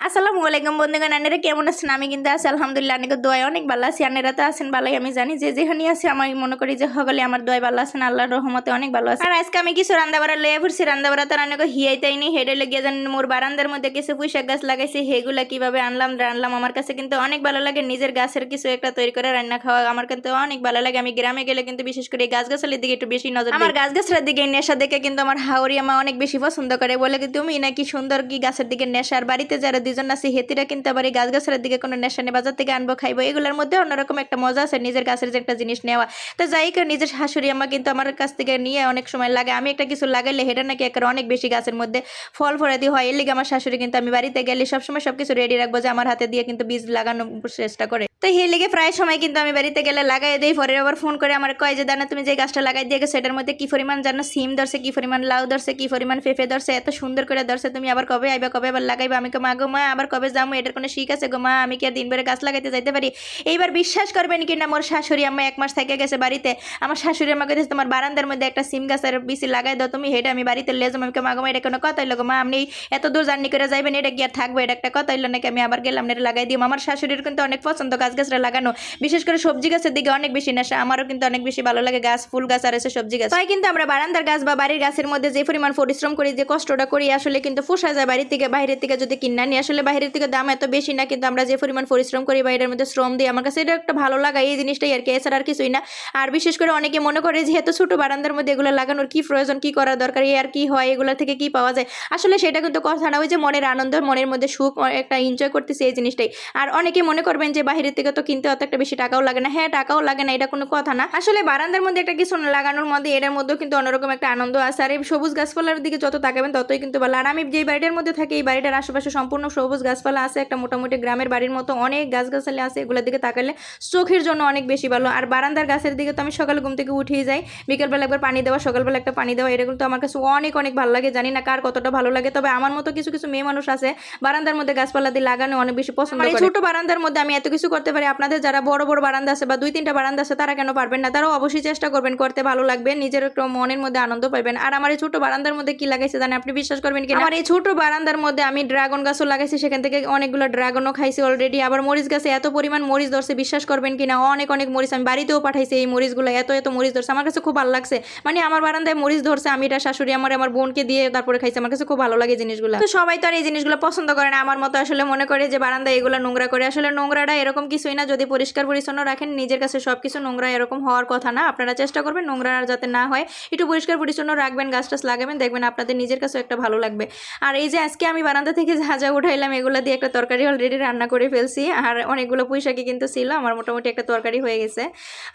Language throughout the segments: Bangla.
আসসালামু আলাইকুম বন্ধুগণ, আনেরা কেমন আছেন? আমি কিন্তু আছি আলহামদুলিল্লাহ, অনেক দোয়ায় অনেক ভালো আছি। আনেরা তো আছেন ভালোই, আমি জানি যে যেখানে আছি আমি মনে করি যে সকলে আমার দোয়ায় ভালো আছেন, আল্লাহর রহমতে অনেক ভালো আছে। আর আজকে আমি কিছু রান্না বাড়া লয়ে পড়ছি। রান্না বাড়া তো অনেক হিয়াইতাইনি, হেডে লেগে যান মোর বারান্দার মধ্যে কিছু পুঁইশাক গাছ লাগাইছি। সেগুলা কিভাবে রানলাম আমার কাছে কিন্তু অনেক ভালো লাগে। নিজের গাছের কিছু একটা তৈরি করে রান্না খাওয়া আমার কিন্তু অনেক ভালো লাগে। আমি গ্রামে গেলে কিন্তু বিশেষ করে গাছ গাছালির দিকে একটু বেশি নজর দিই। আমার গাছ গাছালির দিকে নেশা দেখে কিন্তু আমার হাওরি আমা অনেক বেশি পছন্দ করে, বলে কি তুমি নাকি সুন্দর কি গাছের দিকে নেশা। আর বাড়িতে যারা দুজন আছে হেতিরা কিন্তু আবার এই গাছগাছালির দিকে কোনো নেশা নেই, বাজার থেকে আনবো খাইবো, এগুলোর মধ্যে অন্যরকম একটা মজা আছে নিজের গাছের যে একটা জিনিস নেওয়া। তো যাই হোক, নিজের শাশুড়ি আম্মা কিন্তু আমার কাছ থেকে নিয়ে অনেক সময় লাগে। আমি একটা কিছু লাগাইলে হেটা নাকি একটা অনেক বেশি গাছের মধ্যে ফল ফলাদি হয়। এর লিগে আমার শাশুড়ি কিন্তু আমি বাড়িতে গেলে সবসময় সবকিছু রেডি রাখবো যে আমার হাতে দিয়ে কিন্তু বীজ লাগানোর চেষ্টা করে। তো এই লেগে প্রায় সময় কিন্তু আমি বাড়িতে গেলে লাগাই দিই। পরে আবার ফোন করে আমার কয় যে দানা তুমি যে গাছটা লাগাই দিয়ে গেছো সেটার মধ্যে কি পরিমাণ জানো সিম ধরছে, কি পরিমাণ লাউ ধরছে, কি পরিমাণ পেঁপে ধরছে, এত সুন্দর করে ধরছে, তুমি আবার কবে আইবা, কবে আবার লাগাইবা? আমি মা গো মা আবার কবে যাবো, এটার কোনো শিখ আছে গো মা, আমি কি আর দিন বেড়ে গাছ লাগাইতে যাইতে পারি? এইবার বিশ্বাস করবেন কি না, মোর শাশুড়ি আম্মা 1 মাস থেকে গেছে বাড়িতে। আমার শাশুড়ি আম্মা কইতেছে তোমার বারান্দার মধ্যে একটা সিম গাছের বিচি লাগাই দাও তুমি, হেটা আমি বাড়িতে লিয়ে যাবো। আমি মা গো মা এটা কোনো কথা হইলো গো মা, আপনি এত দূর জার্নি করে যাইবেন, এটা কি আর থাকবো? এটা একটা কথা হইলো নাকি? আমি আবার গেলাম এটা লাগাই দিই। আমার শাশুড়ির কিন্তু অনেক পছন্দ গাছ গাছরা লাগানো, বিশেষ করে সবজি গাছের দিকে অনেক বেশি নেশা। আমারও কিন্তু অনেক বেশি ভালো লাগে গাছ, ফুল গাছ আর এসে সবজি গাছ। তাই কিন্তু আমরা বারান্দার গাছ বা বাড়ির গাছের মধ্যে যে পরিমাণ পরিশ্রম করি, যে কষ্টটা করি, আসলে কিন্তু পোষা যায় বাড়ির থেকে। বাইরের থেকে যদি কিনা নিই, আসলে বাইরের থেকে দাম এত বেশি না, কিন্তু আমরা যে পরিমাণ পরিশ্রম করি বাইরের মধ্যে শ্রম দিই, আমার কাছে এটা একটা ভালো লাগা এই জিনিসটাই আর কি, এছাড়া আর কিছুই না। আর বিশেষ করে অনেকে মনে করে যে এত ছোট বারান্দার মধ্যে এগুলো লাগানোর কি প্রয়োজন, কি করা দরকার, আর কি হয়, এগুলো থেকে কি পাওয়া যায়? আসলে সেটা কিন্তু কথা না, ওই যে মনের আনন্দ, মনের মধ্যে সুখ, একটা এনজয় করতেছে এই জিনিসটাই। আর অনেকে মনে করবেন যে বাইরের থেকে তো কিনতে অত একটা বেশি টাকাও লাগে না। হ্যাঁ, টাকাও লাগে না, এটা কোনো কথা না। আসলে বারান্দার মধ্যে একটা কিছু লাগানোর মধ্যে এটার মধ্যেও কিন্তু অন্যরকম একটা আনন্দ আছে। আর এই সবুজ গাছপালার দিকে যত তাকাবেন ততই কিন্তু ভালো। আর আমি যে বাড়িটার মধ্যে থাকি, এই বাড়িটার আশেপাশে সম্পূর্ণ সবুজ গাছপালা আছে, একটা মোটামুটি গ্রামের বাড়ির মতো অনেক গাছগাছালি আছে। এগুলোর দিকে তাকালে চোখের জন্য অনেক বেশি ভালো। আর বারান্দার গাছের দিকে তো আমি সকালে ঘুম থেকে উঠেই যাই, বিকেলবেলা একবার পানি দেওয়া, সকালবেলা একটা পানি দেওয়া, এটা কিন্তু আমার কাছে অনেক অনেক ভালো লাগে। জানি না কার কতটা ভালো লাগে, তবে আমার মতো কিছু কিছু মেয়ে মানুষ আছে বারান্দার মধ্যে গাছপালা দিয়ে লাগানো অনেক বেশি পছন্দ করে। ছোট বারান্দার মধ্যে আমি এত কিছু করতে পারি, আপনাদের যারা বড় বড় বারান্দা আছে বা 2-3টা বারান্দা আছে তারা কেন পারবেন না? তারাও অবশ্যই চেষ্টা করবেন, করতে ভালো লাগবে, নিজের একটু মনের মধ্যে আনন্দ পাবেন। আর আমার এই ছোট বারান্দার মধ্যে কি লাগাইছে জানেন? আপনি বিশ্বাস করবেন কিনা, আমার এই ছোট বারান্দার মধ্যে আমি ড্রাগন গাছও লাগাইছি, সেখান থেকে অনেকগুলো ড্রাগনও খাইছি অলরেডি। আবার মরিচ গাছে এত পরিমাণ মরিচ ধরছে, বিশ্বাস করবেন কিনা, অনেক অনেক মরিচ আমি বাড়িতেও পাঠাইছি। এই মরিচগুলো এত এত মরিচ ধরছে, আমার কাছে খুব ভালো লাগছে। মানে আমার বারান্দায় মরিচ ধরছে, আমি এটা শাশুড়ি আমার বোনকে দিয়ে তারপরে খাইছি, আমার কাছে খুব ভালো লাগে জিনিসগুলো। তো সবাই তো আর এই জিনিসগুলো পছন্দ করে না, আমার মতো আসলে মনে করে যে বারান্দায় এগুলো নোংরা করে। আসলে নোংরাটা এরকম কিছুই না, যদি পরিষ্কার পরিচ্ছন্ন রাখেন নিজের কাছে সবকিছু নোংরা এরকম হওয়ার কথা না। আপনারা চেষ্টা করবেন নোংরা যাতে না হয়, একটু পরিষ্কার পরিচ্ছন্ন রাখবেন, গাছ টাছ লাগাবেন, দেখবেন আপনাদের নিজের কাছে একটা ভালো লাগবে। আর এই যে আজকে আমি বারান্দা থেকে যা যা উঠাইলাম এগুলো দিয়ে একটা তরকারি অলরেডি রান্না করে ফেলছি। আর অনেকগুলো পুঁইশাকই কিন্তু ছিল, আমার মোটামুটি একটা তরকারি হয়ে গেছে।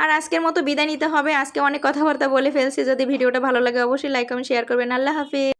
আর আজকের মতো বিদায় নিতে হবে, আজকে অনেক কথাবার্তা বলে ফেলছি। যদি ভিডিওটা ভালো লাগে অবশ্যই লাইক কমেন্ট শেয়ার করবেন। আল্লাহ হাফিজ।